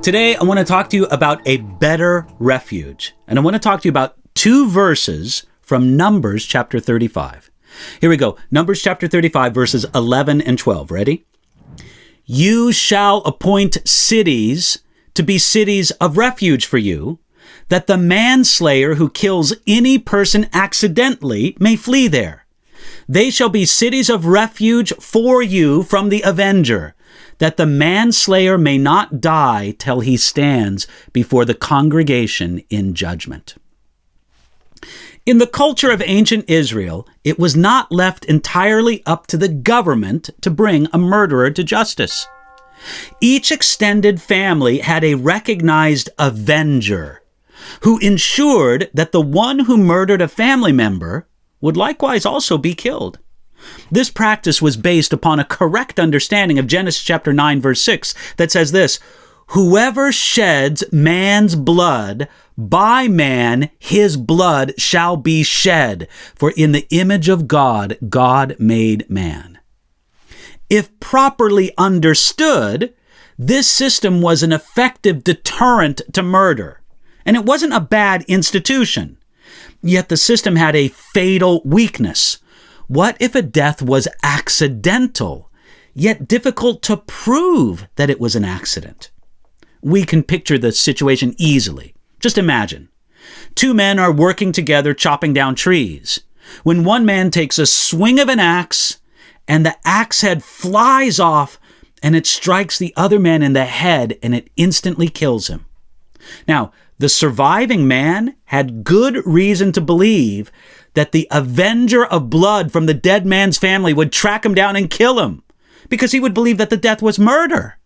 Today, I want to talk to you about a better refuge. And I want to talk to you about two verses from Numbers chapter 35. Here we go. Numbers chapter 35, verses 11 and 12. Ready? You shall appoint cities to be cities of refuge for you, that the manslayer who kills any person accidentally may flee there. They shall be cities of refuge for you from the Avenger, that the manslayer may not die till he stands before the congregation in judgment. In the culture of ancient Israel, it was not left entirely up to the government to bring a murderer to justice. Each extended family had a recognized avenger who ensured that the one who murdered a family member would likewise also be killed. This practice was based upon a correct understanding of Genesis chapter 9, verse 6, that says this: whoever sheds man's blood, by man his blood shall be shed, for in the image of God, God made man. If properly understood, this system was an effective deterrent to murder, and it wasn't a bad institution. Yet the system had a fatal weakness. What if a death was accidental, yet difficult to prove that it was an accident? We can picture the situation easily. Just imagine. Two men are working together chopping down trees, when one man takes a swing of an axe and the axe head flies off and it strikes the other man in the head and it instantly kills him. Now, the surviving man had good reason to believe that the avenger of blood from the dead man's family would track him down and kill him, because he would believe that the death was murder.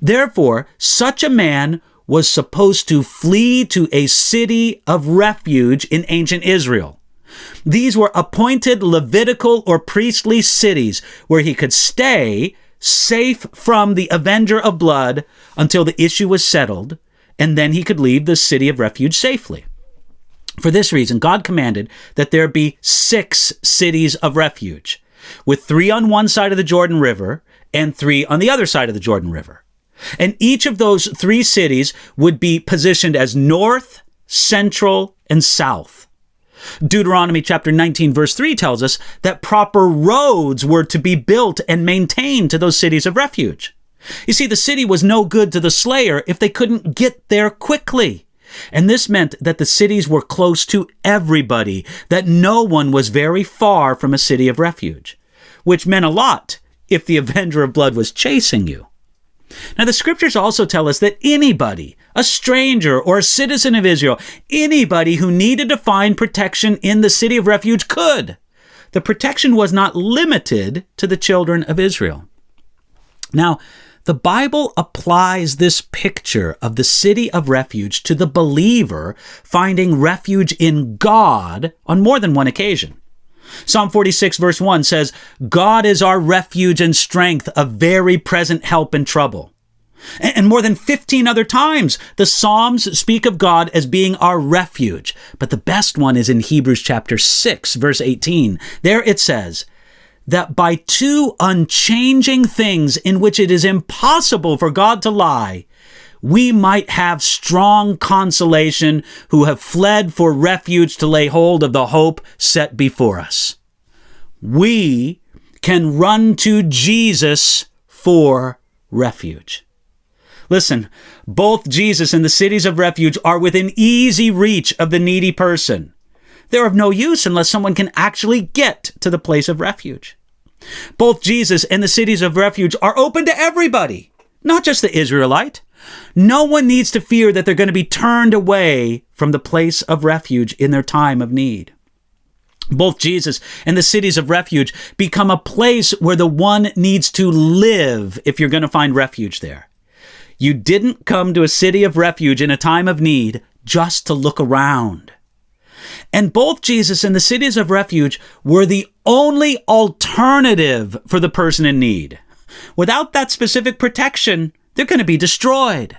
Therefore, such a man was supposed to flee to a city of refuge in ancient Israel. These were appointed Levitical or priestly cities where he could stay safe from the avenger of blood until the issue was settled, and then he could leave the city of refuge safely. For this reason, God commanded that there be 6 cities of refuge, with 3 on one side of the Jordan River and 3 on the other side of the Jordan River. And each of those 3 cities would be positioned as north, central, and south. Deuteronomy chapter 19, verse 3 tells us that proper roads were to be built and maintained to those cities of refuge. You see, the city was no good to the slayer if they couldn't get there quickly. And this meant that the cities were close to everybody, that no one was very far from a city of refuge, which meant a lot if the avenger of blood was chasing you. Now, the scriptures also tell us that anybody, a stranger or a citizen of Israel, anybody who needed to find protection in the city of refuge could. The protection was not limited to the children of Israel. Now, the Bible applies this picture of the city of refuge to the believer finding refuge in God on more than one occasion. Psalm 46 verse 1 says, God is our refuge and strength, a very present help in trouble. And more than 15 other times, the Psalms speak of God as being our refuge. But the best one is in Hebrews chapter 6 verse 18. There it says, that by 2 unchanging things in which it is impossible for God to lie, we might have strong consolation who have fled for refuge to lay hold of the hope set before us. We can run to Jesus for refuge. Listen, both Jesus and the cities of refuge are within easy reach of the needy person. They're of no use unless someone can actually get to the place of refuge. Both Jesus and the cities of refuge are open to everybody, not just the Israelite. No one needs to fear that they're going to be turned away from the place of refuge in their time of need. Both Jesus and the cities of refuge become a place where the one needs to live if you're going to find refuge there. You didn't come to a city of refuge in a time of need just to look around. And both Jesus and the cities of refuge were the only alternative for the person in need. Without that specific protection, they're going to be destroyed.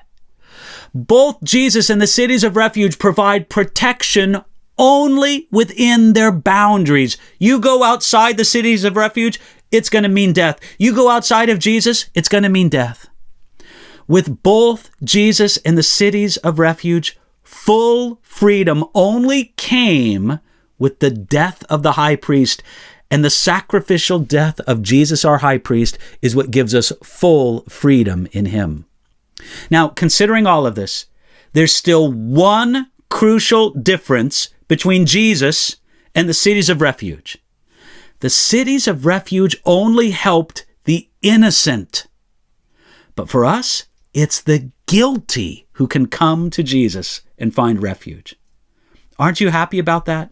Both Jesus and the cities of refuge provide protection only within their boundaries. You go outside the cities of refuge, it's going to mean death. You go outside of Jesus, it's going to mean death. With both Jesus and the cities of refuge, full freedom only came with the death of the high priest, and the sacrificial death of Jesus, our high priest, is what gives us full freedom in him. Now, considering all of this, there's still one crucial difference between Jesus and the cities of refuge. The cities of refuge only helped the innocent. But for us, it's the guilty who can come to Jesus and find refuge. Aren't you happy about that?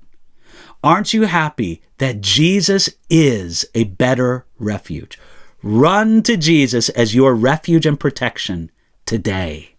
Aren't you happy that Jesus is a better refuge? Run to Jesus as your refuge and protection today.